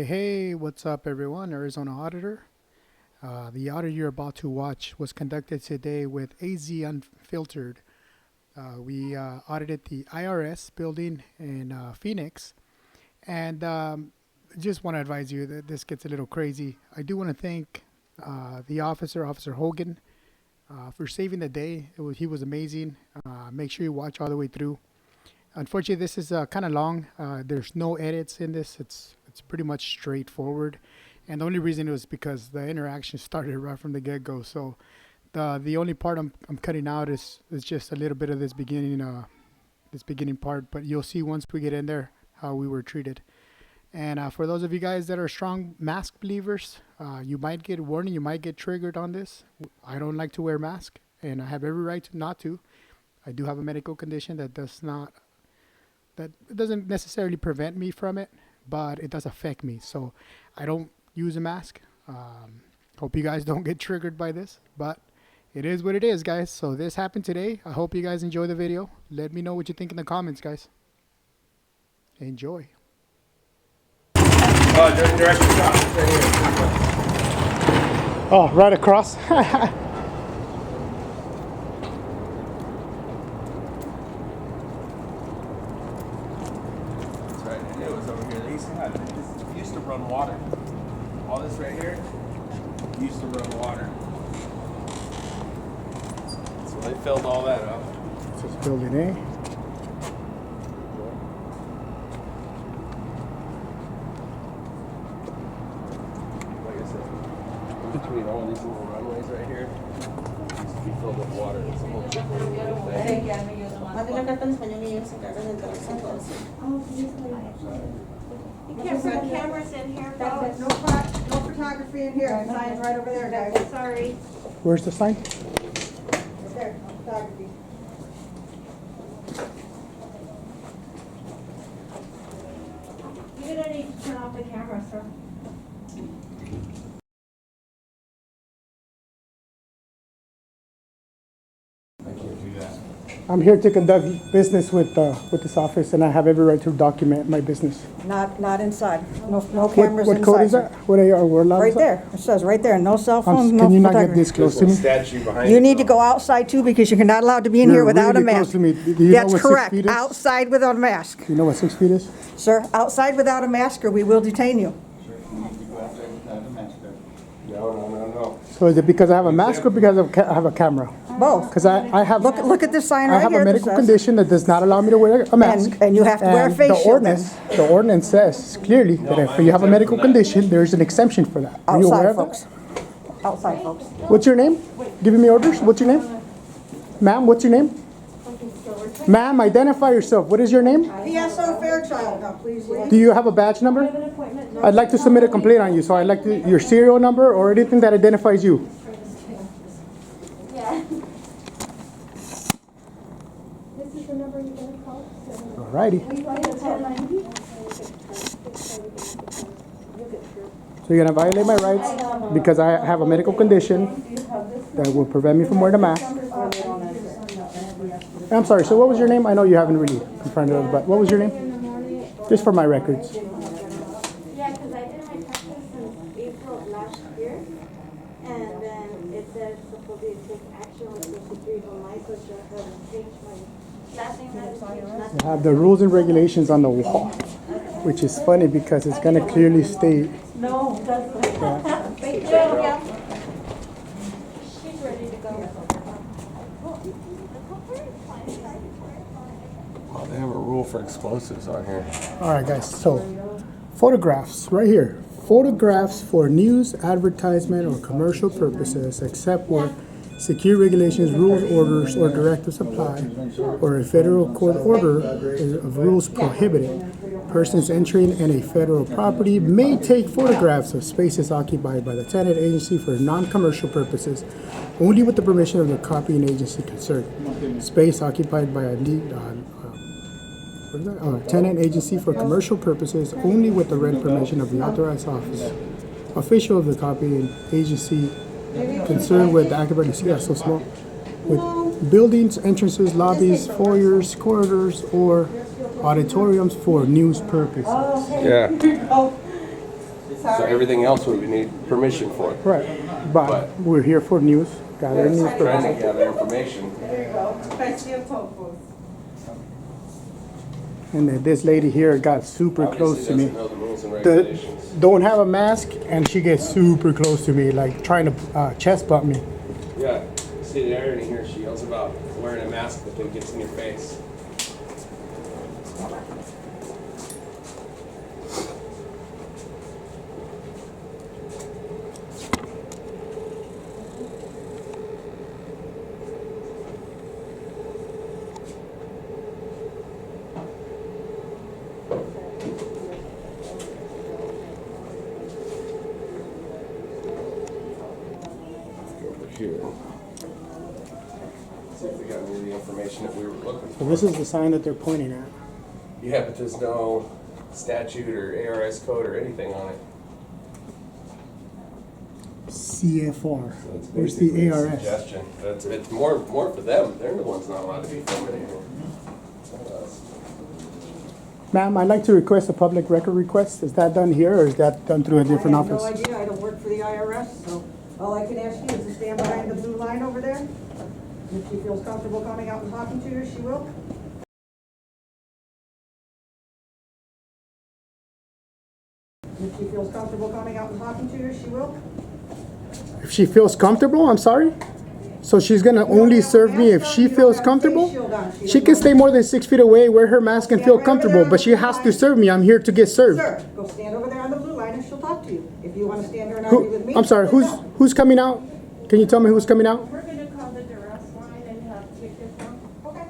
Hey, what's up, everyone? Arizona Auditor. The audit you're about to watch was conducted today with AZ Unfiltered. We audited the IRS building in Phoenix, and just want to advise you that this gets a little crazy. I do want to thank the officer, Officer Hogan, for saving the day. He was amazing. Make sure you watch all the way through. Unfortunately, this is kind of long. There's no edits in this. It's pretty much straightforward, and the only reason was because the interaction started right from the get-go. So the only part I'm cutting out is just a little bit of this beginning part. But you'll see once we get in there how we were treated. And for those of you guys that are strong mask believers, you might get warning. You might get triggered on this. I don't like to wear mask, and I have every right to not to. I do have a medical condition that doesn't necessarily prevent me from it, but it does affect me. So I don't use a mask. Hope you guys don't get triggered by this, but it is what it is, guys. So this happened today. I hope you guys enjoy the video. Let me know what you think in the comments, guys. Enjoy. Direction shot right here. Oh, right across. Used to run water. All this right here used to run water. So they filled all that up. This is building A. Like I said, between all these little runways right here, used to be filled with water. It's a whole different thing. You can't put cameras in here, folks. No photography in here. The sign's right over there, guys. Sorry. Where's the sign? Right there, no photography. You're gonna need to turn off the camera, sir. I can't do that. I'm here to conduct business with this office, and I have every right to document my business. Not inside. No cameras What inside. code is that? What are we allowed? Right there. It says right there, no cell phones, no Can you not get photography. this close to There's a me? statue behind You it, need to though. go outside too because you're not allowed to be in You're here without a really close mask. to me. Do you know That's what 6 correct. feet is? Outside without a mask. You know what 6 feet is? Sir, outside without a mask or we will detain you. No. So is it because I have a mask or because I have a camera? Both. Because I have Look at this sign I right have here. a that medical says- condition that does not allow me to wear a mask. And you have to wear a And face shield then. The ordinance says clearly that if you have a medical condition, there's an exemption for that. Are you aware Outside, of that? folks. Outside, folks. What's your name? Giving me orders? What's your name? Ma'am, what's your name? Ma'am, identify yourself. What is your name? PSO Fairchild, now please. Do you have a badge number? I'd like to submit a complaint on you, so I'd like your serial number or anything that identifies you. Yeah. This is the number you're gonna call? Alrighty. So you're gonna violate my rights because I have a medical condition that will prevent me from wearing a mask. I'm sorry, so what was your name? I know you haven't really confronted us, but what was your name? Just for my records. Yeah, because I did my practice since April of last year, and then it says supposedly take action with Social Security on my social, I haven't changed my last name, hasn't changed, nothing. I have the rules and regulations on the wall, which is funny because it's gonna clearly state. No, that's. Thank you. Yeah. She's ready to go. Oh, they have a rule for explosives on here. All right, guys. So, photographs right here. Photographs for news, advertisement, or commercial purposes, except where secure regulations, rules, orders, or directives apply, or a federal court order of rules prohibiting. Persons entering in a federal property may take photographs of spaces occupied by the tenant agency for non-commercial purposes, only with the permission of the copying agency concerned. Space occupied by a tenant agency for commercial purposes only with the written permission of the authorized official of the copying agency concerned with the active see that's so small, with buildings, entrances, lobbies, foyers, corridors, or auditoriums for news purposes. Yeah. So everything else we would need permission for. Right. But we're here for news, gathering news Trying purposes. to gather information. There you go. Fancy of tofu. And then this lady here got super close to me. Obviously doesn't know the rules and regulations. Don't have a mask, and she gets super close to me, like trying to chest bump me. Yeah, see there and here she yells about wearing a mask that then gets in your face. Over here. See if we got any of the information that we were looking So for. this is the sign that they're pointing at. Yeah, but there's no statute or ARS code or anything on it. CFR. So it's Where's basically the a ARS? suggestion. It's more for them. They're the ones not allowed to be filming here. Not us. Ma'am, I'd like to request a public record request. Is that done here, or is that done through a different I have office? no idea, I don't work for the IRS, so all I can ask you is to stand behind the blue line over there. If she feels comfortable coming out and talking to you, she will. If she feels comfortable coming out and talking to you, she will. If she feels comfortable, I'm sorry? So she's gonna only serve me if she feels comfortable? She can stay more than 6 feet away, wear her mask and feel comfortable, but she has to serve me. I'm here to get served. Sir, go stand over there on the blue line and she'll talk to you. If you want to stand there and argue with me. I'm sorry, then no. who's coming out? Can you tell me who's coming out? We're gonna call the duress line and have tickets on. Okay.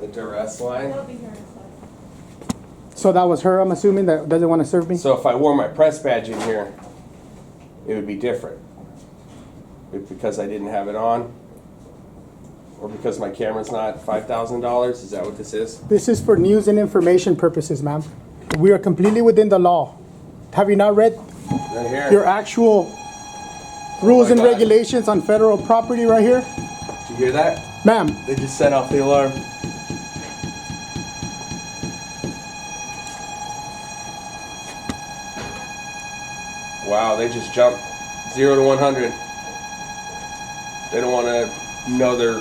The duress line. They'll be here in a second. So that was her, I'm assuming, that doesn't want to serve me? So if I wore my press badge in here, it would be different. Because I didn't have it on? Or because my camera's not $5,000? Is that what this is? This is for news and information purposes, ma'am. We are completely within the law. Have you not read Right here. your actual rules my and God. regulations on federal property right here? Did you hear that? Ma'am, They just set off the alarm. Wow, they just jumped 0 to 100. They don't want to know their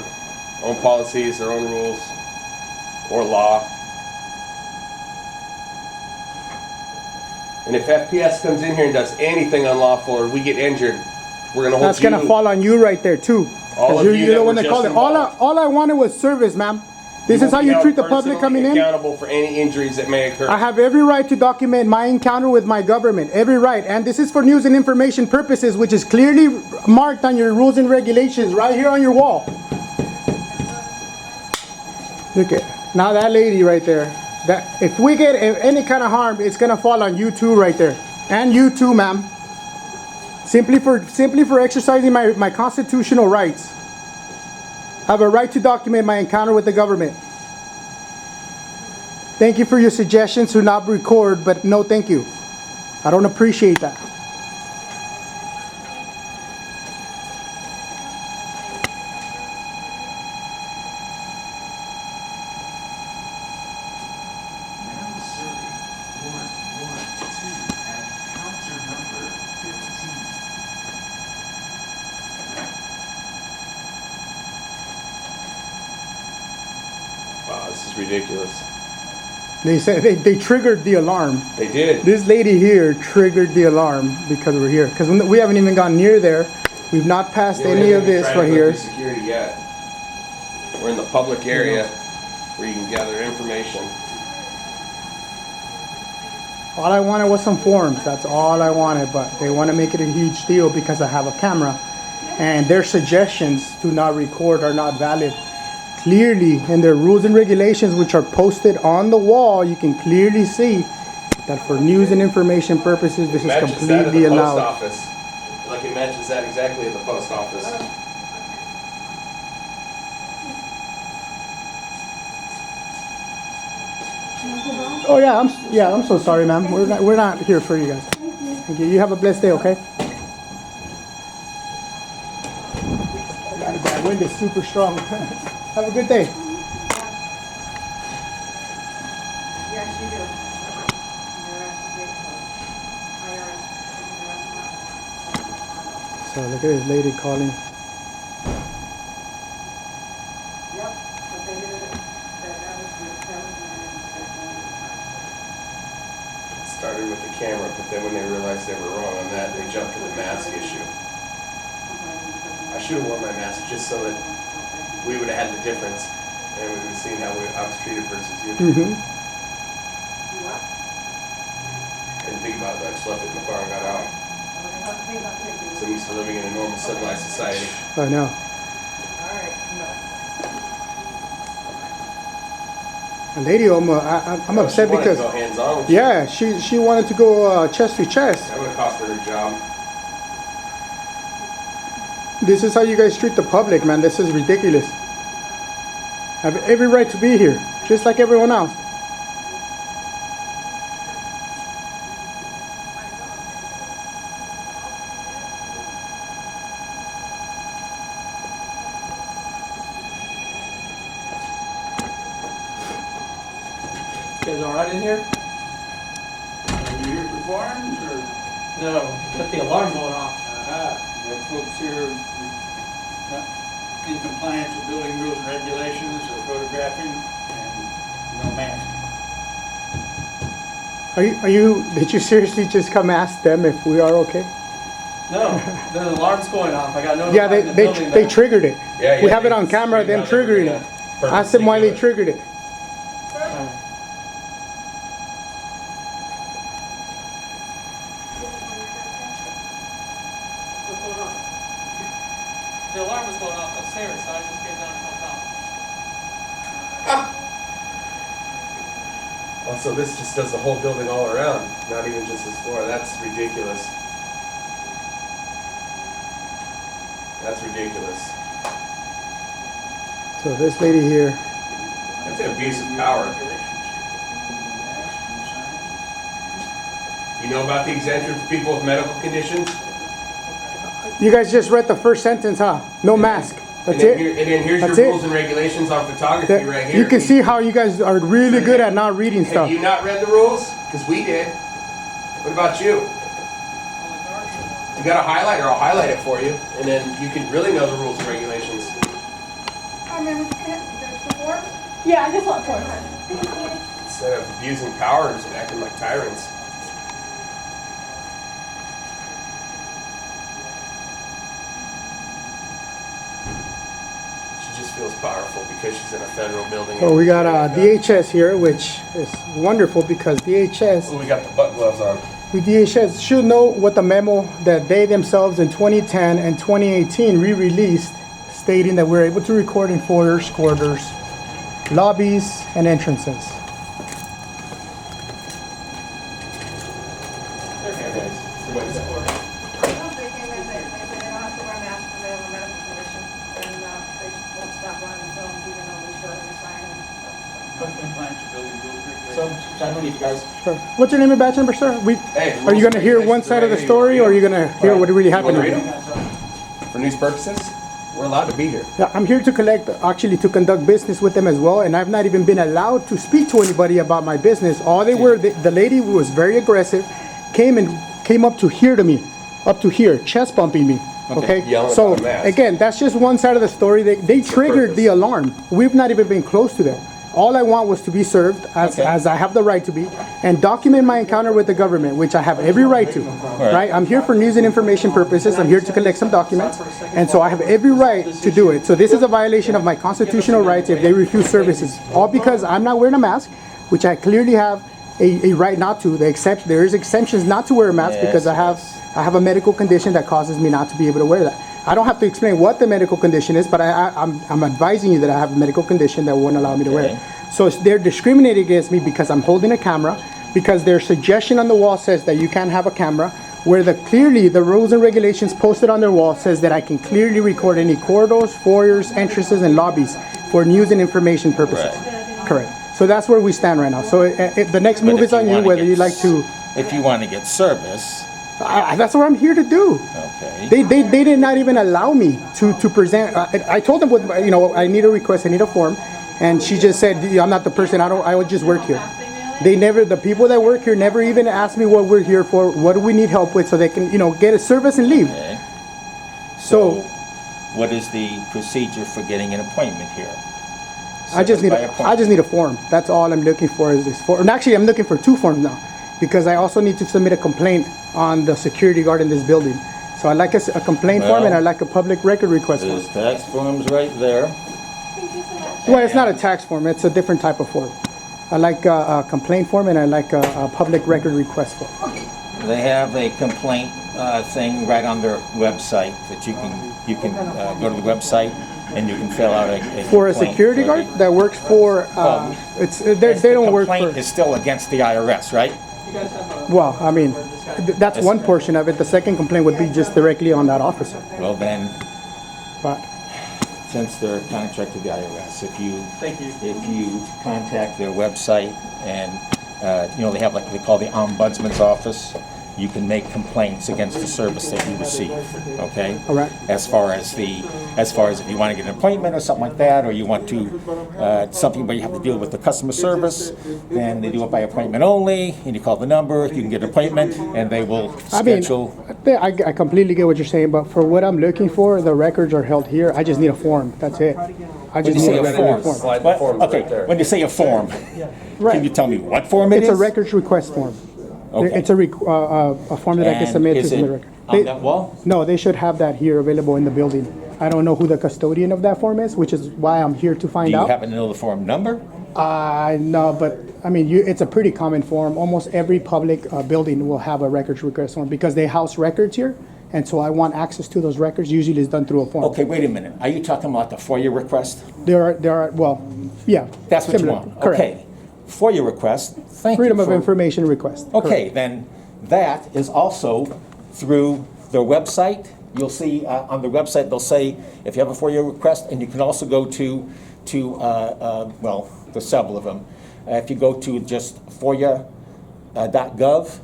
own policies, their own rules, or law. And if FPS comes in here and does anything unlawful or we get injured, we're going to hold that's gonna fall on you right there too. All 'Cause of you're, you you're the that one were that called just it. All I wanted was service, ma'am. This is how you treat the public coming in? Accountable for any injuries that may occur. I have every right to document my encounter with my government, every right. And this is for news and information purposes, which is clearly marked on your rules and regulations right here on your wall. Look at, now that lady right there, that if we get any kind of harm, it's gonna fall on you too right there. And you too, ma'am. Simply for exercising my constitutional rights. I have a right to document my encounter with the government. Thank you for your suggestions to not record, but no thank you. I don't appreciate that. Now serving 112 at counter number 15. Wow, this is ridiculous. They said they triggered the alarm. They did. This lady here triggered the alarm because we're here. Because we haven't even gone near there. We've not passed Yeah, we any haven't of even this tried to right go here. through security yet. We're in the public area where you can gather information. All I wanted was some forms. That's all I wanted. But they want to make it a huge deal because I have a camera. And their suggestions to not record are not valid. Clearly, in their rules and regulations, which are posted on the wall, you can clearly see that for news and information purposes, this is Matches that at completely the post allowed. office. Like it matches that exactly at the post office. Oh yeah, I'm so sorry, ma'am. We're not here for you guys. Thank you. You have a blessed day, okay? That wind is super strong. Have a good day. Yes, you do. You're at the gate code. IRS. So look at this lady calling. Yep, but they did it, that was my inspection. It started with the camera, but then when they realized they were wrong on that, they jumped to the mask issue. I should have worn my mask just so that we would have had the difference, and we would have seen how I was treated versus you. Mm-hmm. What? I didn't think about it, I just left it in the car and got out. So I'm used to living in a normal civilized society. I know. Alright, no. A lady, I'm upset She wanted because to go hands-on with yeah, she wanted to go chest to chest. That would have cost her her job. This is how you guys treat the public, man. This is ridiculous. I have every right to be here, just like everyone else. You guys alright in here? Are you here for farms or? No, got the alarm going off. That folks here not in compliance with building rules and regulations or photographing and no mask. Did you seriously just come ask them if we are okay? No, the alarm's going off. I got notified Yeah, in the building they that- triggered it. Yeah, We yeah, have it they on camera, screamed them out they were triggering gonna it. Ask them why they purposely do it. triggered it. What's going on? The alarm was going off upstairs, so I just came down and helped out. Also, this just does the whole building all around, not even just this floor. That's ridiculous. That's ridiculous. So this lady here, That's an abuse of power. You know about the exemption for people with medical conditions? you guys just read the first sentence, huh? No mask. That's And it. then here's That's your it. rules and regulations on photography That- right here. you can see how you guys are really good at not reading Have stuff. you not read the rules? Because we did. What about you? You got a highlighter, I'll highlight it for you, and then you can really know the rules and regulations. I mean, there's support? Yeah, I just want four. Instead of abusing powers and acting like tyrants. She just feels powerful because she's in a federal building. So we got DHS here, which is wonderful because DHS, Oh, we got the butt gloves on. the DHS should know what the memo that they themselves in 2010 and 2018 re-released, stating that we're able to record in foyers, corridors, lobbies, and entrances. No, they came in, they said they don't have to wear masks because they have a medical condition, and, they won't stop running the films even though we show every sign and stuff, But compliance with building rules and So, regulations. I don't need you guys. Sure. What's your name and badge number, sir? Hey, Are you going to hear one side of the story, or are you going to hear what really You wanna happened? read 'em? For news purposes, we're allowed to be here. Yeah, I'm here to actually to conduct business with them as well, and I've not even been allowed to speak to anybody about my business. All they were, the lady was very aggressive, came up to here to me, up to here, chest bumping me. Okay, Yelling so about a mask. again, that's just one side of the story. They triggered purpose? the alarm. We've not even been close to them. All I want was to be served as I have the right to be, and document my encounter with the government, which I have every right to. Right? I'm here for news and information purposes. I'm here to collect some documents, and so I have every right to do it. So this is a violation of my constitutional rights if they refuse services, all because I'm not wearing a mask, which I clearly have a right not to. There is exemptions not to wear a mask because I have a medical condition that causes me not to be able to wear that. I don't have to explain what the medical condition is, but I'm advising you that I have a medical condition that won't allow me to wear it. So they're discriminating against me because I'm holding a camera, because their suggestion on the wall says that you can't have a camera, where clearly the rules and regulations posted on their wall says that I can clearly record any corridors, foyers, entrances, and lobbies for news and information purposes. Correct. So that's where we stand right now. So the next move is on you, whether you'd like to. If you want to get service, That's what I'm here to do. okay. They did not even allow me to present. I told them, I need a request, I need a form, and she just said, I'm not the person. I would just work here. The people that work here never even asked me what we're here for, what do we need help with, so they can, get a service and leave. Okay. So what is the procedure for getting an appointment here? I just need Service by a, I appointment. just need a form. That's all I'm looking for is this form. And actually, I'm looking for 2 forms now because I also need to submit a complaint on the security guard in this building. So I like a complaint form and I Well, like a public record request form. There's tax forms right there. Well, it's not a tax form. It's a different type of form. I like a complaint form and I like a public record request form. They have a complaint thing right on their website that you can go to the website and you can fill out a For a complaint security for guard the- that works for, Well, they don't work The complaint for, is still against the IRS, right? You guys have a. well, I mean, that's one portion of it. The second complaint would be just directly on that officer. Well, then, But, since they're contracted to the IRS, Thank you. if you contact their website and, they have like they call the ombudsman's office, you can make complaints against the service that you receive, okay? all right. As far as if you want to get an appointment or something like that, or you want to, something where you have to deal with the customer service, then they do it by appointment only, and you call the number, you can get an appointment, and they will I mean, schedule. I completely get what you're saying, but for what I'm looking for, the records are held here. I just need a form. That's it. I When just you need say a a form, form. Slide the what? forms Okay, right there. when you say a form, Right. can you tell me what form it is? It's a records request form. Okay. It's a form that I can And submit to is the it record. on that wall? No, they should have that here available in the building. I don't know who the custodian of that form is, which is why I'm here to Do find you out. happen to know the form number? No, but I mean, it's a pretty common form. Almost every public building will have a records request form because they house records here. And so I want access to those records. Usually it's done through a form. Okay, wait a minute. Are you talking about the FOIA request? There are, well, yeah. That's what you similar. want? Correct. Okay. FOIA request, thank you. Freedom of for- information request. Okay, then that is also through their website. You'll see on the website, they'll say if you have a FOIA request, and you can also go to well, there's several of them. If you go to just FOIA.gov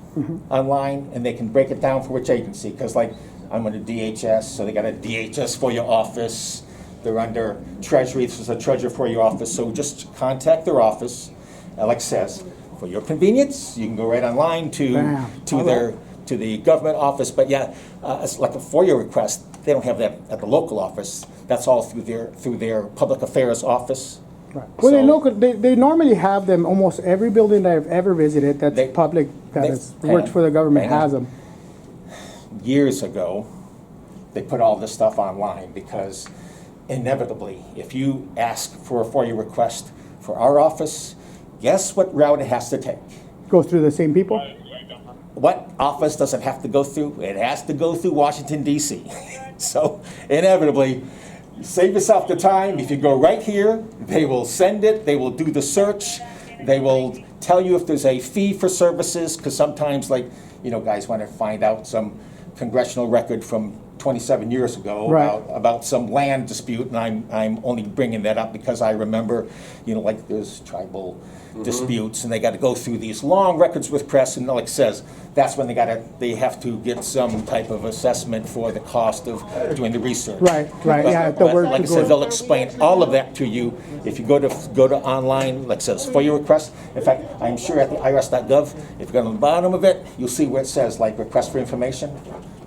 online, and they can break it down for which agency, because like I'm under DHS, so they got a DHS FOIA office. They're under Treasury, this is a Treasurer FOIA office, so just contact their office. Like it says, for your convenience, you can go right online to Bam. All right. to the government office. But yeah, it's like a FOIA request. They don't have that at the local office. That's all through their public affairs office. Right. Well, So- they normally have them, almost every building that I've ever visited that's They- public, that they- is, works for the government hang on. has them. Years ago, they put all this stuff online because inevitably, if you ask for a FOIA request for our office, guess what route it has to take? Go through the same people? What office does it have to go through? It has to go through Washington, D.C. So inevitably, you save yourself the time. If you go right here, they will send it, they will do the search, they will tell you if there's a fee for services, because sometimes, like, guys want to find out some congressional record from 27 years ago Right. about some land dispute, and I'm only bringing that up because I remember, like there's tribal disputes, and they got to go through these long records with press, and like it says, that's when they have to get some type of assessment for the cost of doing the research. Right, right, yeah, the But work like to I said, go. they'll explain all of that to you if you go to online, like it says, FOIA request. In fact, I'm sure at the IRS.gov, if you go to the bottom of it, you'll see where it says like request for information.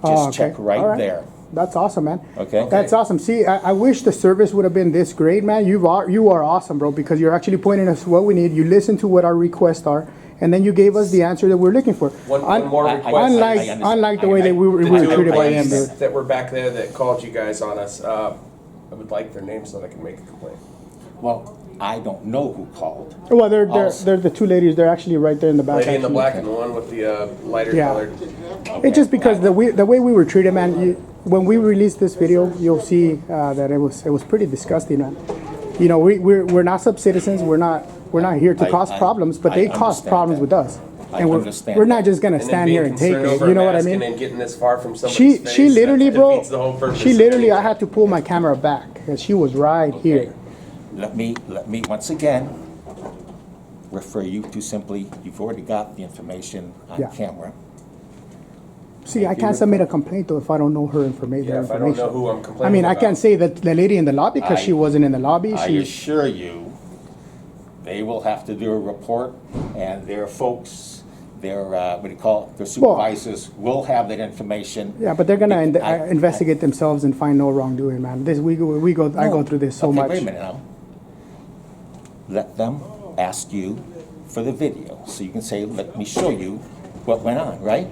Oh, Just okay. check right All there. That's awesome, man. Okay. That's awesome. See, I wish the service would have been this great, man. You are awesome, bro, because you're actually pointing us what we need. You listen to what our requests are, and then you gave us the answer that we're looking for. One Un- more I- request. Unlike, understand. unlike the way that we were The two treated by them, employees dude. that were back there that called you guys on us, I would like their names so that I can make a complaint. Well, I don't know who called. Well, they're Also- they're the two ladies. They're actually right there in the back. Lady in the actually. black and the one with the lighter Yeah. colored. It's just because the way we were treated, man. When we release this video, you'll see that it was pretty disgusting, man. We're not sub-citizens. We're not here to cause problems, but I they cause understand problems that. with us. I And understand we're not that. just gonna And then stand being here and take concerned it. over You know what I masking mean? And getting this far from somebody's She face, literally, that bro. defeats the whole purpose She of literally, I anything. had to pull my camera back because she was right here. Let me once again refer you to simply, you've already got the information on Yeah. camera. See, I can't submit a complaint though if I don't know her information. Yeah, if I don't know who I'm complaining I mean, I about. can't say that the lady in the lobby because she wasn't in the lobby. I She, assure you, they will have to do a report, and their folks what do you call it, their supervisors will have that information. Yeah, but they're gonna I- investigate themselves and find no wrongdoing, man. I go through this so Okay, much. wait a minute now. Let them ask you for the video, so you can say, let me show you what went on, right?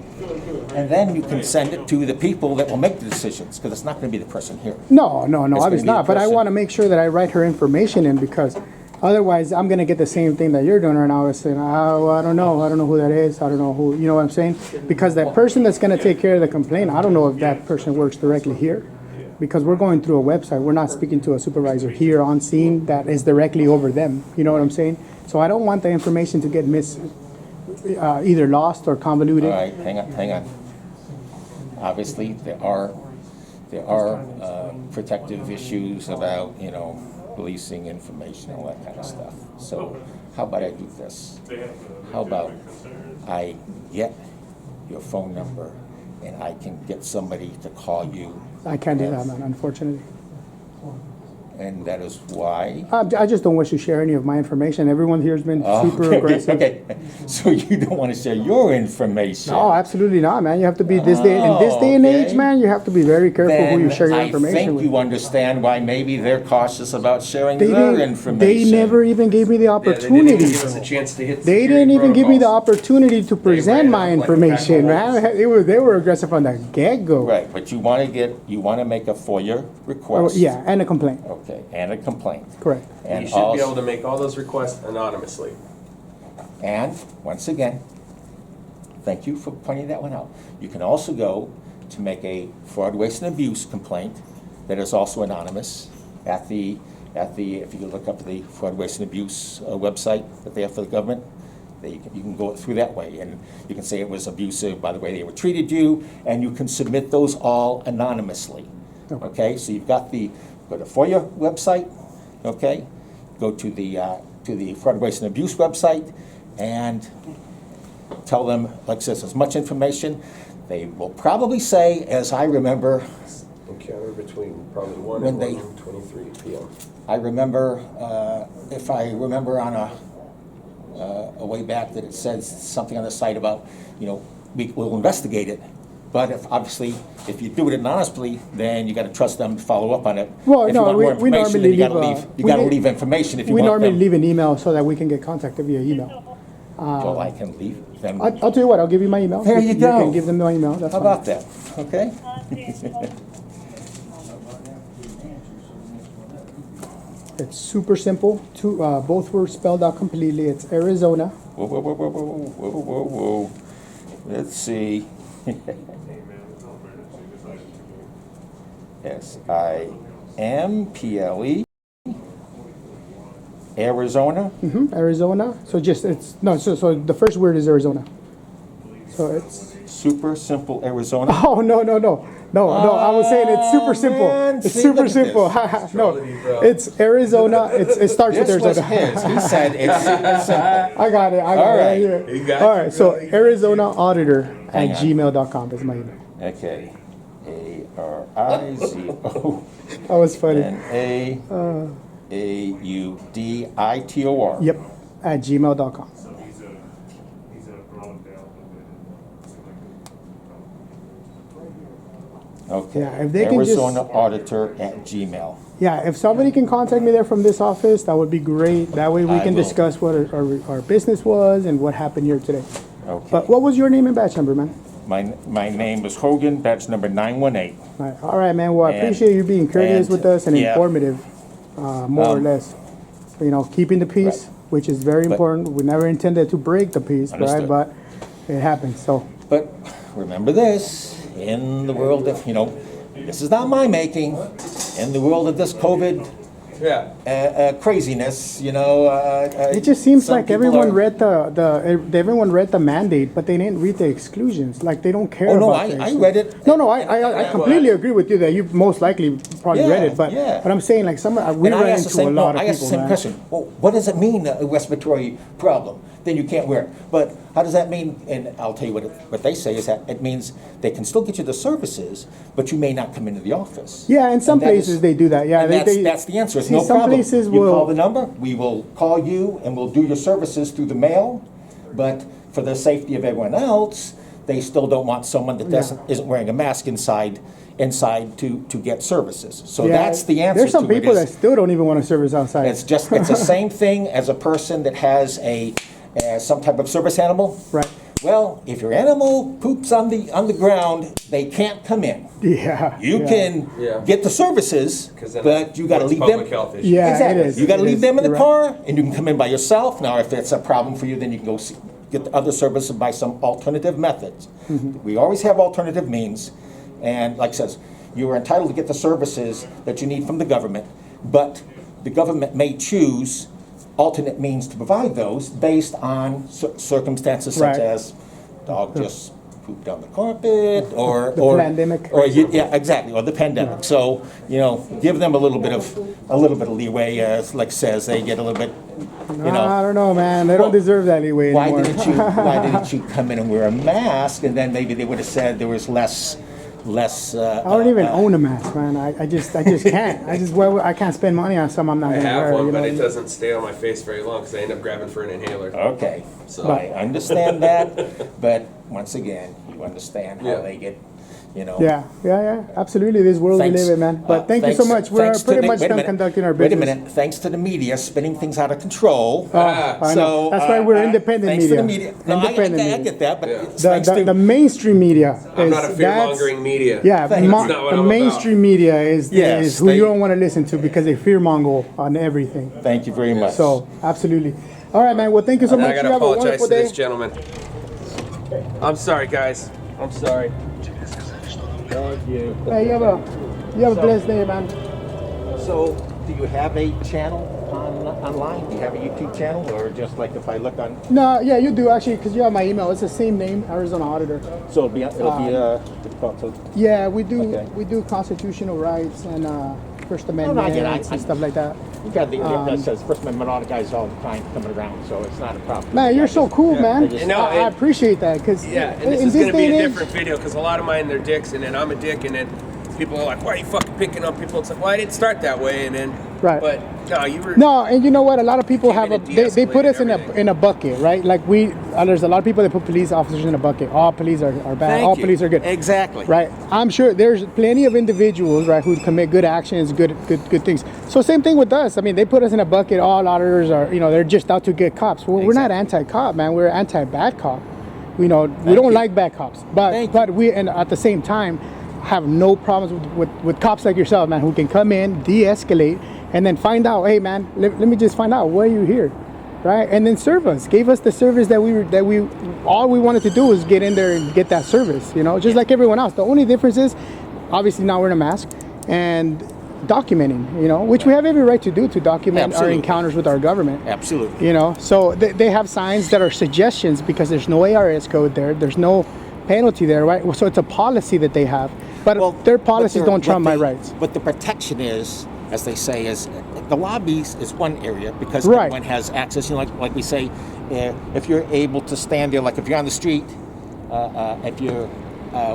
And then you can send it to the people that will make the decisions, because it's not gonna be the person here. No, It's gonna obviously be the not. But I person- want to make sure that I write her information in, because otherwise I'm gonna get the same thing that you're doing right now. Is saying, oh, I don't know who that is. I don't know who. You know what I'm saying? Because that person that's gonna take care of the complaint, I don't know if that person works directly here, because we're going through a website. We're not speaking to a supervisor here on scene that is directly over them. You know what I'm saying? So I don't want the information to get either lost or convoluted. All right, hang on. Obviously, there are protective issues about, releasing information and all that kind of stuff. So how about I do this? How about I get your phone number and I can get somebody to call you? I can't do that, man, unfortunately. And that is why? I just don't wish to share any of my information. Everyone here has been super aggressive. Okay, so you don't want to share your information? No, absolutely not, man. You have to be in this day and age, okay. man. You have to be very careful who you share your I information think with. you understand why maybe they're cautious about sharing They their didn't. information. They never even gave me the Yeah, they didn't even opportunity. give us a chance to hit They security didn't even give me the protocols. opportunity to present ran my it like information, back man. They were aggressive from the get-go. Right, but you want to make a FOIA Oh, request. yeah, and a complaint. Okay, and a complaint. Correct. And You should be also- able to make all those requests anonymously. And, once again, thank you for pointing that one out. You can also go to make a fraud, waste, and abuse complaint that is also anonymous at the, if you look up the fraud, waste, and abuse website that they have for the government, you can go through that way. And you can say it was abusive by the way they were treated you, and you can submit those all anonymously. Okay, so you've got go to FOIA website, okay? Go to the fraud, waste, and abuse website, and tell them, like I said, as much information. They will probably say, as I remember, Encounter between probably 1 When and they- 1:23 p.m. I remember, if I remember on a way back that it says something on the site about, we will investigate it. But if you do it anonymously, then you got to trust them to follow up on it. Well, If you no, want more we information, normally then leave, you got to leave information if you We want normally them. leave an email so that we can get contacted via email. Well, I can leave them. I'll tell you what, I'll give you my email. There you You go. can give them my email, that's How fine. about that? Okay? It's super simple. Both were spelled out completely. It's Arizona. Whoa, whoa, whoa, whoa, whoa, whoa, whoa, whoa. Let's see. SIMPLE. Arizona. Arizona. So so the first word is Arizona. So it's, Super simple Arizona. oh, no. I was saying it's super simple. man, It's see, super look at simple. No, it's Arizona. It starts with This was Arizona. his. He said it's super simple. I got it. All It right. here. You got All it. right. So Arizona Auditor Hang at on. gmail.com is my email. Okay. ARIZO. That was funny. and AUDITOR. Yep. At gmail.com. Okay. Yeah, if they can just- Arizona Auditor at Gmail. Yeah, if somebody can contact me there from this office, that would be great. That way we I can will. discuss what our business was and what happened here today. Okay. But what was your name and badge number, man? My name is Hogan, badge number 918. All right, man. Well, I And- appreciate you being courteous and, with us and yeah. informative, more or less. Keeping the peace, which is very But- important. We never intended to break the peace, right? Understood. But it happens. So, But remember this, in the world of, this is not my making, in the world of this COVID Yeah. craziness, it just seems some like people everyone are- read everyone read the mandate, but they didn't read the exclusions. Like they don't care Oh, no, about I read it. No, I completely agree with you that you most likely probably Yeah, read it, but yeah. I'm saying like we And I ran asked into a lot of I asked the people, same man. question. Well, what does it mean, a respiratory problem? Then you can't wear it. But how does that mean? And I'll tell you what they say is that it means they can still get you the services, but you may not come into the office. Yeah, in some And that is- places they do that. Yeah, and that's the answer. It's see, no some problem. places You will. call the number, we will call you, and we'll do your services through the mail. But for the safety of everyone else, they still don't want someone that isn't wearing a mask inside to get services. So Yeah, that's the answer. There's some to it people is- that still don't even want to service outside. It's the same thing as a person that has some type of service animal. Right. Well, if your animal poops on the ground, they can't come in. Yeah. You yeah. can Yeah. get the services, 'Cause then but you got to it's leave public them. health issue. Yeah, Exactly. it is. You got to It leave is. them in the You're car, and you can come in by yourself. Now, if it's a problem for you, then you can go get the other services by some alternative methods. Mm-hmm. We always have alternative means, and like I says, you are entitled to get the services that you need from the government, but the government may choose alternate means to provide those based on circumstances such Right. as dog just pooped on the carpet, or The pandemic. yeah, exactly, or the pandemic. So, give them a little bit of leeway, like says, they get a little bit, I don't know, man. They don't Well, deserve that leeway why anymore. didn't you come in and wear a mask? And then maybe they would have said there was less. I don't even own a mask, man. I just can't. I can't spend money on something I'm not I gonna have wear. one, you know? but it doesn't stay on my face very long because I end up grabbing for an inhaler. Okay, So- I understand that, but once again, you understand how Yeah. they get, Yeah, absolutely. This world we live in, man. But thank you so much. We're thanks to pretty the- much wait a done minute, conducting our Wait a business. minute, thanks to the media spinning things out of control. I know. So, That's why we're independent thanks media. to the media. No, I Independent media. get that, but Yeah. it's thanks The to. mainstream media. I'm is- not a fear-mongering media. Yeah, Thank you. That's not what the I'm mainstream media is Yes, who they- you don't want to listen to because they fear monger on everything. Thank you very much. So absolutely. All right, man. Well, thank you so And I much. gotta You have a apologize wonderful to day. this gentleman. I'm sorry, guys. I'm sorry. Thank you. Hey, you have a blessed day, man. So, do you have a channel online? Do you have a YouTube channel, or just like if I look on? No, yeah, you do actually, because you have my email. It's the same name, Arizona Auditor. So it'll be what's it called? Yeah, we do Okay. we do constitutional rights and First I Amendment get it. and stuff like that. You got that says First Amendment, all the guys all the time coming around, so it's not a problem. Man, you're so cool, man. just- I appreciate that because Yeah, and this is going to be a different video because a lot of mine, they're dicks, and then I'm a dick, and then people are like, why are you fucking picking on people? It's like, well, I didn't start that way, and then, Right. but no, you were, No, and you know what? A lot of people Came have in they and put us de-escalated in a bucket, right? Like there's a lot of people that put police officers in a bucket. All police are bad. Thank All you. police are good. Exactly. Right. I'm sure there's plenty of individuals, right, who commit good actions, good things. So same thing with us. I mean, they put us in a bucket. All auditors are, they're just out to get cops. Well, we're not anti-cop, man. We're anti-bad cop. We don't you. like bad cops, but we, and at the same time, have no problems with cops like yourself, man, who can come in, de-escalate, and then find out, hey, man, let me just find out why are you here, right? And then serve us. Gave us the service that we all we wanted to do was get in there and get that service, just like everyone else. The only difference is, obviously, now we're in a mask and documenting, which we have every right to do, to document Absolutely. our encounters with our government. Absolutely. So they have signs that are suggestions because there's no ARS code there. There's no penalty there, right? So it's a policy that they have. But their policies don't trump my rights. But the protection is, as they say, is the lobbies is one area because Right. everyone has access. Like we say, if you're able to stand there, like if you're on the street, if you're,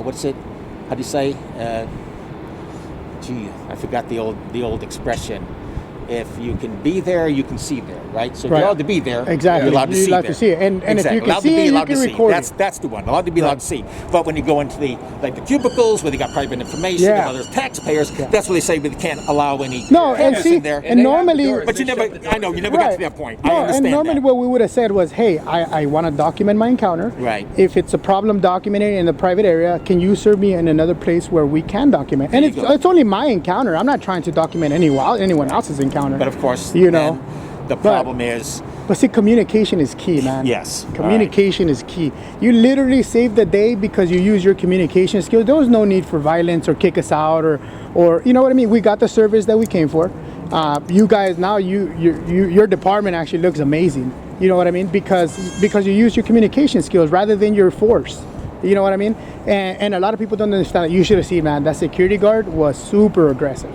what's it? How do you say? I forgot the old expression. If you can be there, you can see there, right? So if Right. you're allowed to be there, Exactly. you're allowed to You're see allowed there. to see it. And if you Exactly. can Allowed to see be, it, you allowed can to see. record it. That's the one. Allowed to be allowed to see. But when you go into the cubicles where they got private information Yeah. of other taxpayers, that's where they say we can't allow any No, and cameras see, in there. and they have normally, the doors. But you They never, shut the doors. I know, you never got to that point. No, I understand and normally that. what we would have said was, hey, I want to document my encounter. Right. If it's a problem documented in the private area, can you serve me in another place where we can document? And There you go. it's only my encounter. I'm not trying to document anyone else's encounter. But of course, then the problem is, But see, communication is key, man. Yes. Communication is key. You literally saved the day because you use your communication skills. There was no need for violence or kick us out or you know what I mean? We got the service that we came for. You guys now, your department actually looks amazing. You know what I mean? Because you use your communication skills rather than your force. You know what I mean? And a lot of people don't understand that. You should have seen, man, that security guard was super aggressive.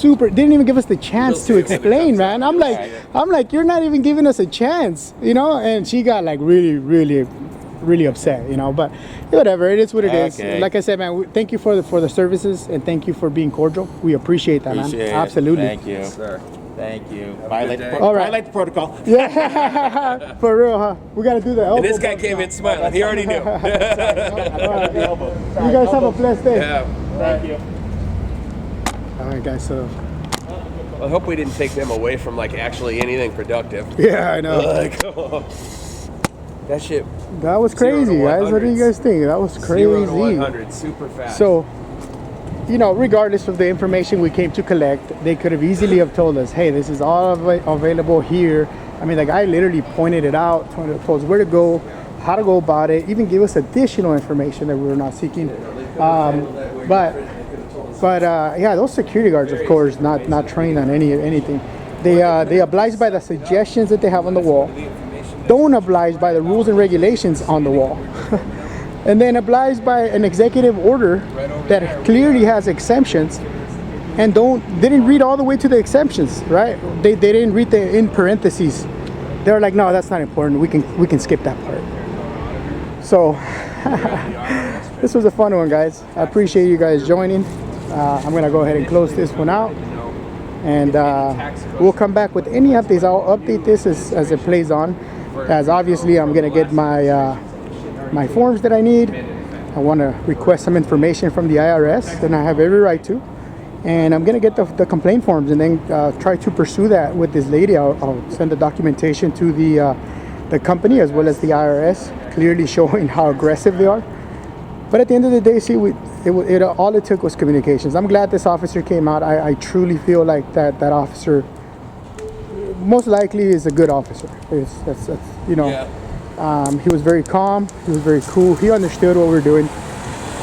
Didn't even give us the chance to explain, man. I'm like, you're not even giving us a chance, and she got like really upset, but whatever, it is what it is. Okay. Like I said, man, thank you for the services and thank you for being cordial. We appreciate that, Appreciate man. it. Absolutely. Thank you. sir. Thank you. Have a good Violate day. the All right. violate the protocol. Yeah, for real, huh? We gotta do that. And this guy came in smiling. He already knew. You guys have a blessed day. Yeah. Thank you. All right, guys. So I hope we didn't take them away from like actually anything productive. yeah, I know. Like, that shit. That was 0 to crazy, guys. What do you 100s. guys think? That was 0 to crazy. 100, super fast. So, you know, regardless of the information we came to collect, they could have easily have told us, hey, this is all available here. I mean, the guy literally pointed it out, told us where to go, how to go about it, even give us additional information that we were not seeking. But yeah, those security guards, of course, not trained on anything. They oblige by the suggestions that they have on the wall. Don't oblige by the rules and regulations on the wall. And then oblige by an executive order that clearly has exemptions, and didn't read all the way to the exemptions, right? They didn't read the in parentheses. They're like, no, that's not important. We can skip that part. So this was a fun one, guys. I appreciate you guys joining. I'm gonna go ahead and close this one out, and we'll come back with any updates. I'll update this as it plays on, as obviously I'm gonna get my forms that I need. I want to request some information from the IRS, and I have every right to. And I'm gonna get the complaint forms, and then try to pursue that with this lady. I'll send the documentation to the company as well as the IRS, clearly showing how aggressive they are. But at the end of the day, see, all it took was communications. I'm glad this officer came out. I truly feel like that officer most likely is a good officer. That's you know. Yeah. He was very calm. He was very cool. He understood what we were doing,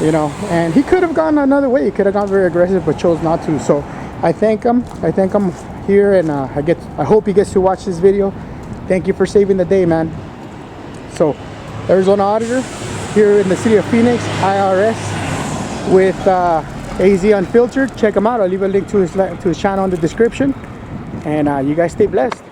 you know. And he could have gone another way. He could have gone very aggressive, but chose not to. So I thank him. Here, and I hope he gets to watch this video. Thank you for saving the day, man. So, Arizona Auditor here in the city of Phoenix, IRS with AZ Unfiltered. Check him out. I'll leave a link to his channel in the description. And you guys stay blessed.